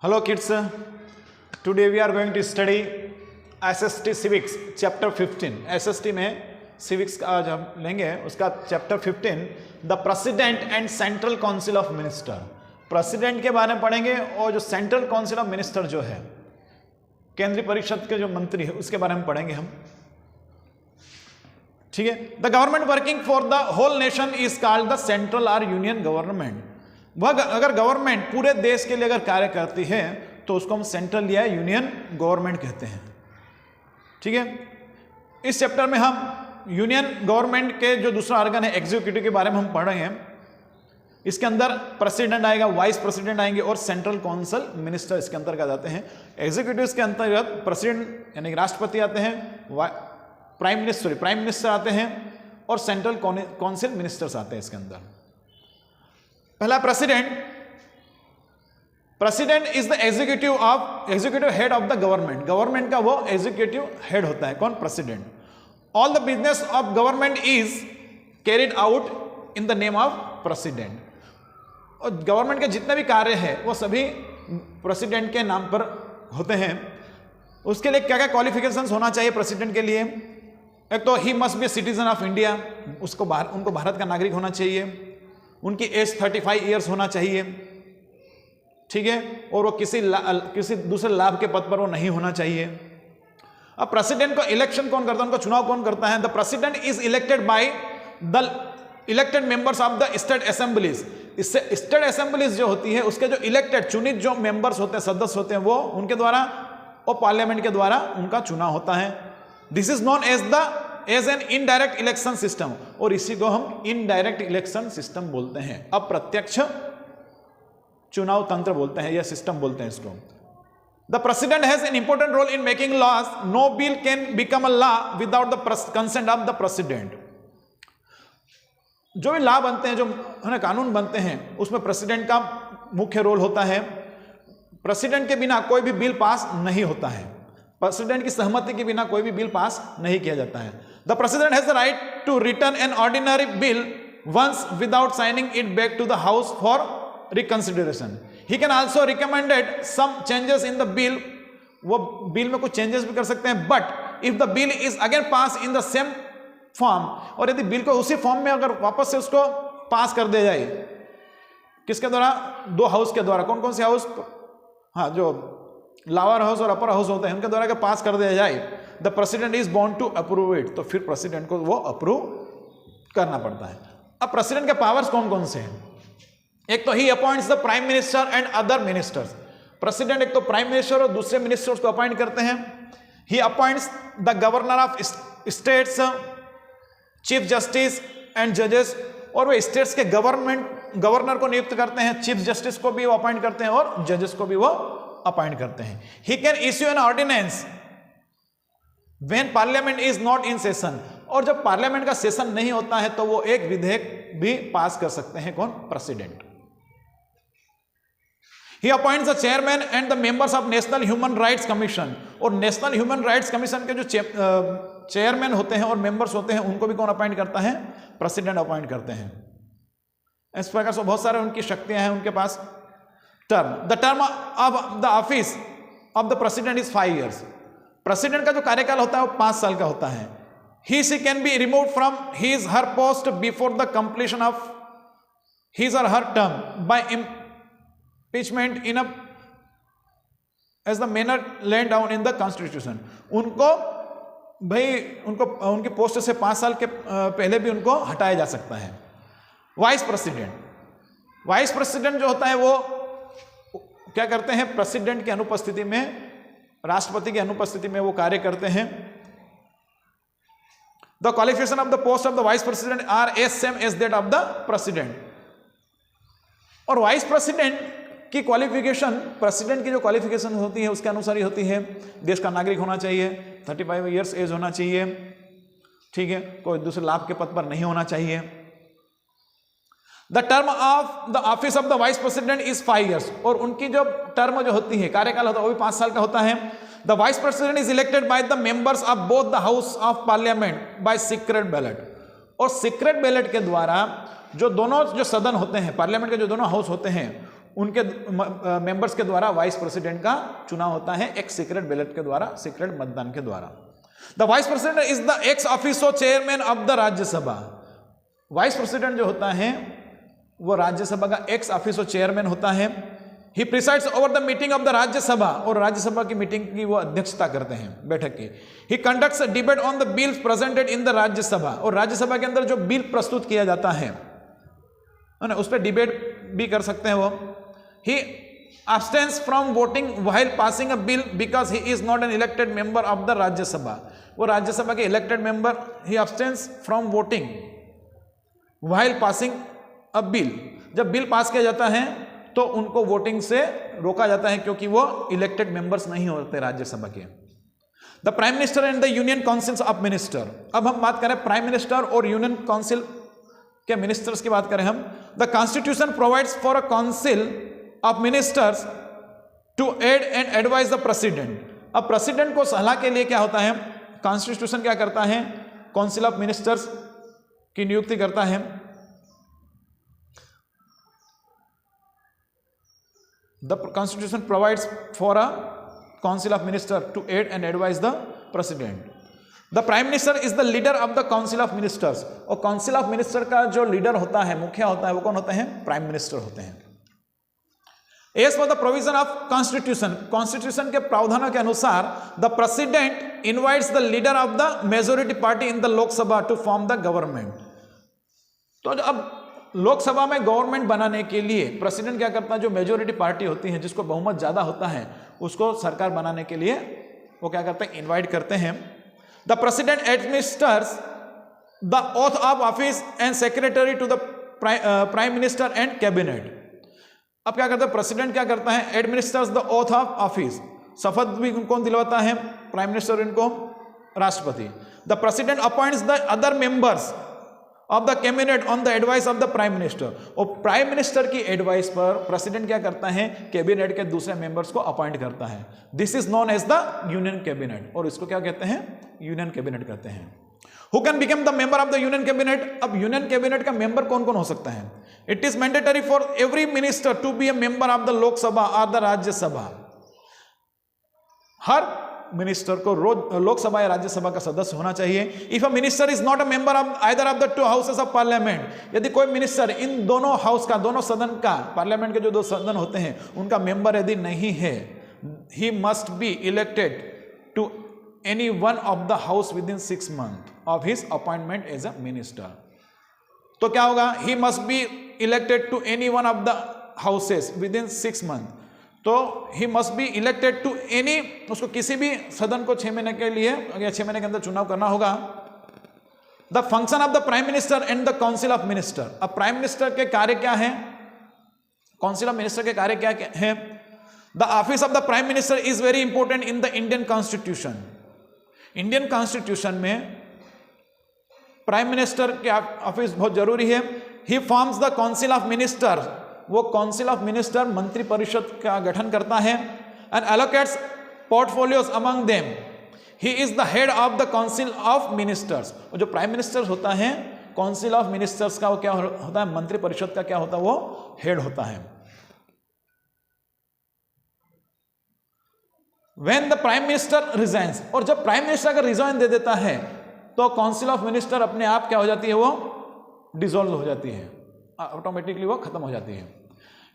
Hello kids, today we are going to study SST Civics chapter 15. SST में civics का आज हम लेंगे उसका chapter 15 the president and central council of minister. President के बारे में पढ़ेंगे और जो सेंट्रल काउंसिल ऑफ मिनिस्टर जो है केंद्रीय परिषद के जो मंत्री है उसके बारे में पढ़ेंगे हम. ठीक है. The government working for the whole nation is called the central और यूनियन गवर्नमेंट. वह अगर गवर्नमेंट पूरे देश के लिए अगर कार्य करती है तो उसको हम सेंट्रल या यूनियन गवर्नमेंट कहते हैं. ठीक है. इस चैप्टर में हम यूनियन गवर्नमेंट के जो दूसरा ऑर्गन है एग्जीक्यूटिव के बारे में हम पढ़ रहे हैं. इसके अंदर प्रेसिडेंट आएगा, वाइस प्रेसिडेंट आएंगे और सेंट्रल काउंसिल मिनिस्टर इसके अंतर्गत आते हैं. एग्जीक्यूटिव के अंतर्गत प्रेसिडेंट यानी राष्ट्रपति आते हैं, प्राइम मिनिस्टर आते हैं और सेंट्रल काउंसिल मिनिस्टर्स आते हैं इसके अंदर. पहला president. President is the executive head of the government. Government का वो एग्जीक्यूटिव हेड होता है. कौन? President. All the business of government is carried out in the name of president. और गवर्नमेंट के जितने भी कार्य हैं वो सभी प्रेसिडेंट के नाम पर होते हैं. उसके लिए क्या क्या क्वालिफिकेशंस होना चाहिए प्रेसिडेंट के लिए? एक तो he must B citizen of India. उनको भारत का नागरिक होना चाहिए. उनकी एज 35 ईयर्स होना चाहिए. ठीक है. और वो किसी दूसरे लाभ के पद पर वो नहीं होना चाहिए. अब प्रेसिडेंट का इलेक्शन कौन करता है, उनका चुनाव कौन करता है? The president is elected by the elected members of the state assemblies. इससे स्टेट असेंबलीज जो होती है उसके जो इलेक्टेड चुनित जो मेंबर्स होते हैं, सदस्य होते हैं, वो उनके द्वारा और पार्लियामेंट के द्वारा उनका चुनाव होता है. This is known as an indirect election system. और इसी को हम इनडायरेक्ट इलेक्शन सिस्टम बोलते हैं. अप्रत्यक्ष चुनाव तंत्र बोलते हैं या सिस्टम बोलते हैं इसको. The president has an important role in making laws. No bill can become a law without the consent of the president. जो भी लॉ बनते हैं, जो कानून बनते हैं, उसमें प्रेसिडेंट का मुख्य रोल होता है. प्रेसिडेंट के बिना कोई भी बिल पास नहीं होता है. प्रेसिडेंट की सहमति के बिना कोई भी बिल पास नहीं किया जाता है. The president has the right to return an ordinary bill once without signing it back to the house for reconsideration. He can also recommended some changes in the bill. वो bill में कुछ changes भी कर सकते हैं. But if the bill is again pass in the same form, और यदि bill को उसी फॉर्म में अगर वापस से उसको पास कर दिया जाए, किसके द्वारा? दो हाउस के द्वारा. कौन कौन से हाउस? हाँ, जो लोअर हाउस और अपर हाउस होते हैं, उनके द्वारा अगर पास कर दिया जाए, the president is bound to approve it. तो फिर प्रेसिडेंट को वो अप्रूव करना पड़ता है. अब प्रेसिडेंट के पावर्स कौन कौन से हैं? एक तो he appoints the prime minister and other ministers. President एक तो प्राइम मिनिस्टर और दूसरे मिनिस्टर्स को अपॉइंट करते हैं. He appoints the governor of states, chief justice and जजेस. और वो स्टेट्स के गवर्नर को नियुक्त करते हैं, चीफ जस्टिस को भी वो अपॉइंट करते हैं और जजेस को भी वो अपॉइंट करते हैं. He can issue an ordinance when parliament is not in session. और जब पार्लियामेंट का सेशन नहीं होता है तो वो एक विधेयक भी पास कर सकते हैं. कौन? President. He appoints the chairman and the members of national human rights commission. और नेशनल ह्यूमन राइट्स कमीशन के जो चेयरमैन होते हैं और मेंबर्स होते हैं, उनको भी कौन अपॉइंट करता है? प्रेसिडेंट अपॉइंट करते हैं. इस प्रकार से बहुत सारे उनकी शक्तियां हैं उनके पास. The term of the office of the president is 5 years. President का जो कार्यकाल होता है वो 5 साल का होता है. He she can be remove from his her post before the completion of his or her term by impeachment in as the manner laid down in the constitution. उनकी पोस्ट से 5 साल के पहले भी उनको हटाया जा सकता है. वाइस प्रेसिडेंट जो होता है वो क्या करते हैं? प्रेसिडेंट की अनुपस्थिति में, राष्ट्रपति की अनुपस्थिति में वो कार्य करते हैं. The qualification of the post of the vice president are as same as that of the president. और वाइस प्रेसिडेंट की क्वालिफिकेशन प्रेसिडेंट की जो क्वालिफिकेशन होती है उसके अनुसार ही होती है. देश का नागरिक होना चाहिए, 35 ईयर्स एज होना चाहिए. ठीक है. कोई दूसरे लाभ के पद पर नहीं होना चाहिए. The term of the office of the vice president is 5 years. और उनकी जो टर्म जो होती है, कार्यकाल होता है, वो भी 5 साल का होता है. The vice president is elected by the members of both the house of parliament by secret ballot. और सीक्रेट बैलेट के द्वारा जो दोनों जो सदन होते हैं, पार्लियामेंट के जो दोनों हाउस होते हैं, उनके मेंबर्स के द्वारा वाइस प्रेसिडेंट का चुनाव होता है एक सीक्रेट बैलेट के द्वारा, सीक्रेट मतदान के द्वारा। The vice president is the x officio chairman of the Rajya Sabha. Vice president जो होता है वो राज्यसभा का एक्स ऑफिसो चेयरमैन होता है। He presides over the meeting of the Rajya Sabha, और राज्यसभा की मीटिंग की वो अध्यक्षता करते हैं, बैठक की। He conducts debate on the bill presented in the Rajya Sabha, और राज्यसभा के अंदर जो बिल प्रस्तुत किया जाता है ना, उस पर डिबेट भी कर सकते हैं वो। ही abstains from voting while passing a bill because he is not an elected member of the Rajya Sabha. वो राज्यसभा के elected member, he abstains from voting while passing a bill। जब बिल पास किया जाता है तो उनको वोटिंग से रोका जाता है क्योंकि वो इलेक्टेड मेंबर्स नहीं होते राज्यसभा के। The prime minister and the union councils of minister. अब हम बात करें प्राइम मिनिस्टर और यूनियन काउंसिल के मिनिस्टर्स की बात करें हम। The constitution provides for a council of ministers to aid and advise the president. अब प्रेसिडेंट को सलाह के लिए क्या होता है, कॉन्स्टिट्यूशन क्या करता है, काउंसिल ऑफ मिनिस्टर्स की नियुक्ति करता है। The constitution provides for a council of minister to aid and advise the president. The prime minister is the leader of the council of ministers, और काउंसिल ऑफ मिनिस्टर का जो leader होता है, मुखिया होता है, वो कौन होते हैं, प्राइम मिनिस्टर होते हैं। As for the provision of constitution, constitution के प्रावधानों के अनुसार the president invites the leader of the majority party in the Lok Sabha to form the government. तो अब लोकसभा में गवर्नमेंट बनाने के लिए प्रेसिडेंट क्या करता है, जो मेजोरिटी पार्टी होती है, जिसको बहुमत ज्यादा होता है, उसको सरकार बनाने के लिए वो क्या करते हैं, इनवाइट करते हैं। The president administers the oath of office and secretary to the prime minister and cabinet. अब क्या करता है प्रेसिडेंट, क्या करता है, administers the oath of office, शपथ भी कौन दिलवाता है, प्राइम मिनिस्टर, इनको राष्ट्रपति। The president appoints the other members of the cabinet on the advice of the prime minister, और प्राइम मिनिस्टर की एडवाइस पर प्रेसिडेंट क्या करता है, कैबिनेट के दूसरे मेंबर्स को अपॉइंट करता है। This is known as the union cabinet, और इसको क्या कहते हैं, यूनियन कैबिनेट कहते हैं। Who can become the member of the union cabinet. अब यूनियन कैबिनेट का मेंबर कौन कौन हो सकता है। It is mandatory for every minister to be a member of the Lok Sabha और द राज्यसभा। हर मिनिस्टर को रोज लोकसभा या राज्यसभा का सदस्य होना चाहिए। If a minister is not a member of either of the two houses of parliament, यदि कोई मिनिस्टर इन दोनों हाउस का, दोनों सदन का, पार्लियामेंट के जो दो सदन होते हैं उनका मेंबर यदि नहीं है, he must be elected to any one of the house within 6 months of his appointment as a minister. तो क्या होगा, he must be elected to any one of the houses within 6 months। तो he must be elected to any, उसको किसी भी सदन को 6 महीने के लिए या 6 महीने के अंदर चुनाव करना होगा। The function of the prime minister and the council of minister. अब प्राइम मिनिस्टर के कार्य क्या है, काउंसिल ऑफ मिनिस्टर के कार्य क्या है। The office of the prime minister is very important in the Indian constitution. Indian constitution में प्राइम मिनिस्टर के ऑफिस बहुत जरूरी है। He forms the council of minister, वो काउंसिल ऑफ मिनिस्टर मंत्री परिषद का गठन करता है। And allocates portfolios among them. He is the head of the council of ministers. जो प्राइम मिनिस्टर होता है, काउंसिल ऑफ मिनिस्टर्स का वो क्या होता है, मंत्री परिषद का क्या होता है, वो हेड होता है। When the prime minister resigns, और जब प्राइम मिनिस्टर अगर रिजाइन दे देता है तो काउंसिल ऑफ मिनिस्टर अपने आप क्या हो जाती है, वो डिसॉल्व हो जाती है, ऑटोमेटिकली वो खत्म हो जाती है।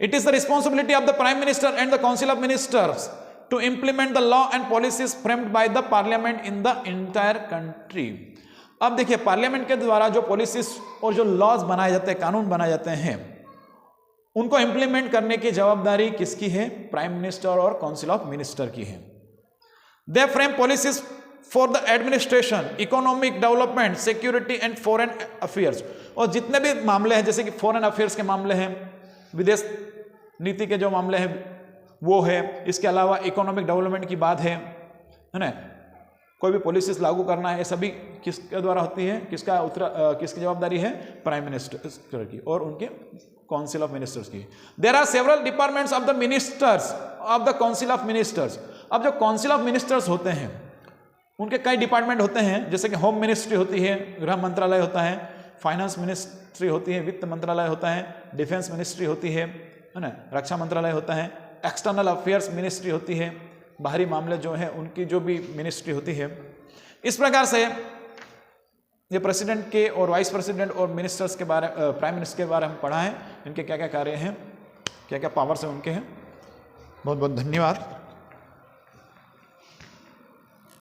It is the responsibility of the prime minister and the council of ministers to implement the law and policies framed by the parliament in the entire country. अब देखिए, पार्लियामेंट के द्वारा जो पॉलिसीज और जो लॉज बनाए जाते हैं, कानून बनाए जाते हैं, उनको इंप्लीमेंट करने की जवाबदारी किसकी है, प्राइम मिनिस्टर और काउंसिल ऑफ मिनिस्टर की है। They frame policies for the administration, economic development, security and foreign affairs. और जितने भी मामले हैं, जैसे कि फॉरेन अफेयर्स के मामले हैं, विदेश नीति के जो मामले हैं वो है, इसके अलावा इकोनॉमिक डेवलपमेंट की बात है ना, कोई भी पॉलिसीज लागू करना है, सभी किसके द्वारा होती है, किसकी जवाबदारी है, प्राइम मिनिस्टर की और उनके काउंसिल ऑफ मिनिस्टर्स की। There are several departments of the ministers of the council of ministers. अब जो काउंसिल ऑफ मिनिस्टर्स होते हैं उनके कई डिपार्टमेंट होते हैं, जैसे कि होम मिनिस्ट्री होती है, गृह मंत्रालय होता है, फाइनेंस मिनिस्ट्री होती है, वित्त मंत्रालय होता है, डिफेंस मिनिस्ट्री होती है है ना, रक्षा मंत्रालय होता है, एक्सटर्नल अफेयर्स मिनिस्ट्री होती है, बाहरी मामले जो है उनकी जो भी मिनिस्ट्री होती है। इस प्रकार से ये प्रेसिडेंट के और वाइस प्रेसिडेंट और मिनिस्टर्स के बारे, प्राइम मिनिस्टर के बारे में पढ़ा है, इनके क्या क्या कार्य हैं, क्या क्या पावर्स हैं उनके हैं। बहुत बहुत धन्यवाद।